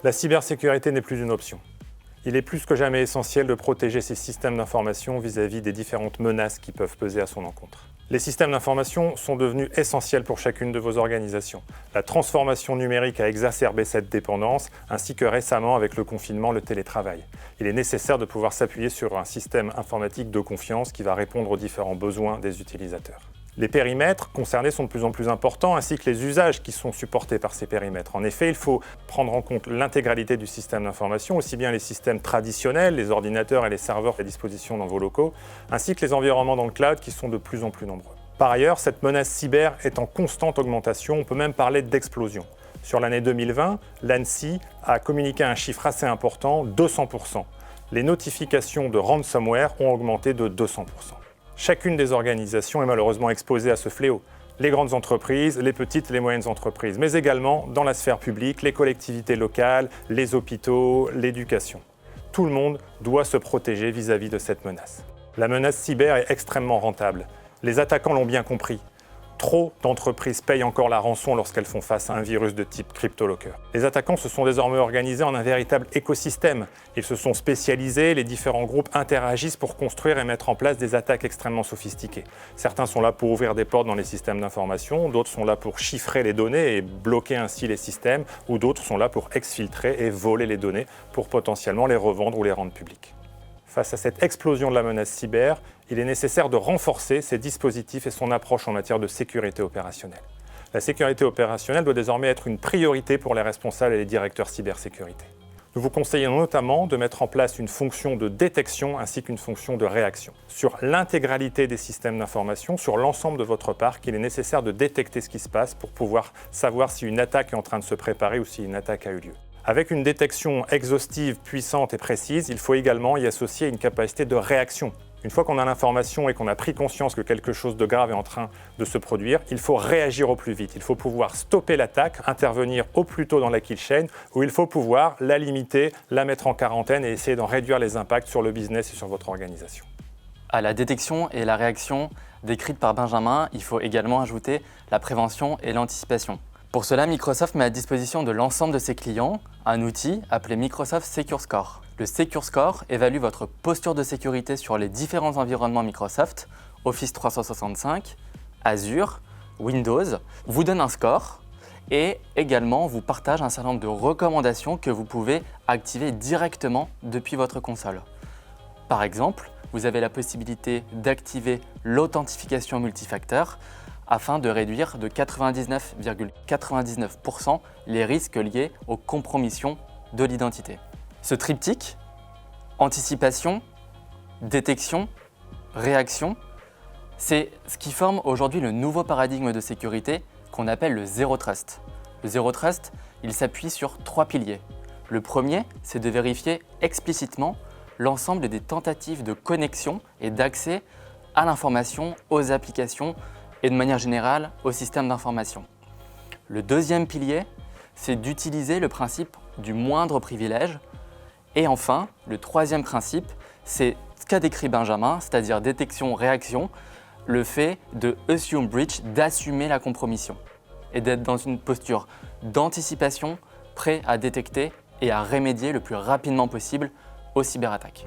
La cybersécurité n'est plus une option. Il est plus que jamais essentiel de protéger ces systèmes d'information vis-à-vis des différentes menaces qui peuvent peser à son encontre. Les systèmes d'information sont devenus essentiels pour chacune de vos organisations. La transformation numérique a exacerbé cette dépendance, ainsi que récemment avec le confinement, le télétravail. Il est nécessaire de pouvoir s'appuyer sur un système informatique de confiance qui va répondre aux différents besoins des utilisateurs. Les périmètres concernés sont de plus en plus importants, ainsi que les usages qui sont supportés par ces périmètres. En effet, il faut prendre en compte l'intégralité du système d'information, aussi bien les systèmes traditionnels, les ordinateurs et les serveurs à disposition dans vos locaux, ainsi que les environnements dans le cloud qui sont de plus en plus nombreux. Par ailleurs, cette menace cyber est en constante augmentation, on peut même parler d'explosion. Sur l'année 2020, l'ANSSI a communiqué un chiffre assez important, 200%. Les notifications de ransomware ont augmenté de 200%. Chacune des organisations est malheureusement exposée à ce fléau. Les grandes entreprises, les petites et les moyennes entreprises, mais également dans la sphère publique, les collectivités locales, les hôpitaux, l'éducation. Tout le monde doit se protéger vis-à-vis de cette menace. La menace cyber est extrêmement rentable. Les attaquants l'ont bien compris. Trop d'entreprises payent encore la rançon lorsqu'elles font face à un virus de type CryptoLocker. Les attaquants se sont désormais organisés en un véritable écosystème. Ils se sont spécialisés, les différents groupes interagissent pour construire et mettre en place des attaques extrêmement sophistiquées. Certains sont là pour ouvrir des portes dans les systèmes d'information, d'autres sont là pour chiffrer les données et bloquer ainsi les systèmes, ou d'autres sont là pour exfiltrer et voler les données pour potentiellement les revendre ou les rendre publiques. Face à cette explosion de la menace cyber, il est nécessaire de renforcer ces dispositifs et son approche en matière de sécurité opérationnelle. La sécurité opérationnelle doit désormais être une priorité pour les responsables et les directeurs cybersécurité. Nous vous conseillons notamment de mettre en place une fonction de détection ainsi qu'une fonction de réaction. Sur l'intégralité des systèmes d'information, sur l'ensemble de votre parc, il est nécessaire de détecter ce qui se passe pour pouvoir savoir si une attaque est en train de se préparer ou si une attaque a eu lieu. Avec une détection exhaustive, puissante et précise, il faut également y associer une capacité de réaction. Une fois qu'on a l'information et qu'on a pris conscience que quelque chose de grave est en train de se produire, il faut réagir au plus vite. Il faut pouvoir stopper l'attaque, intervenir au plus tôt dans la kill chain, où il faut pouvoir la limiter, la mettre en quarantaine et essayer d'en réduire les impacts sur le business et sur votre organisation. À la détection et la réaction décrites par Benjamin, il faut également ajouter la prévention et l'anticipation. Pour cela, Microsoft met à disposition de l'ensemble de ses clients un outil appelé Microsoft Secure Score. Le Secure Score évalue votre posture de sécurité sur les différents environnements Microsoft, Office 365, Azure, Windows, vous donne un score et également vous partage un certain nombre de recommandations que vous pouvez activer directement depuis votre console. Par exemple, vous avez la possibilité d'activer l'authentification multifacteur afin de réduire de 99,99% les risques liés aux compromissions de l'identité. Ce triptyque, anticipation, détection, réaction, c'est ce qui forme aujourd'hui le nouveau paradigme de sécurité qu'on appelle le Zero Trust. Le Zero Trust, il s'appuie sur 3 piliers. Le premier, c'est de vérifier explicitement l'ensemble des tentatives de connexion et d'accès à l'information, aux applications et de manière générale au système d'information. Le deuxième pilier, c'est d'utiliser le principe du moindre privilège. Et enfin, le troisième principe, c'est ce qu'a décrit Benjamin, c'est-à-dire détection-réaction, le fait de assume breach, d'assumer la compromission et d'être dans une posture d'anticipation, prêt à détecter et à remédier le plus rapidement possible aux cyberattaques.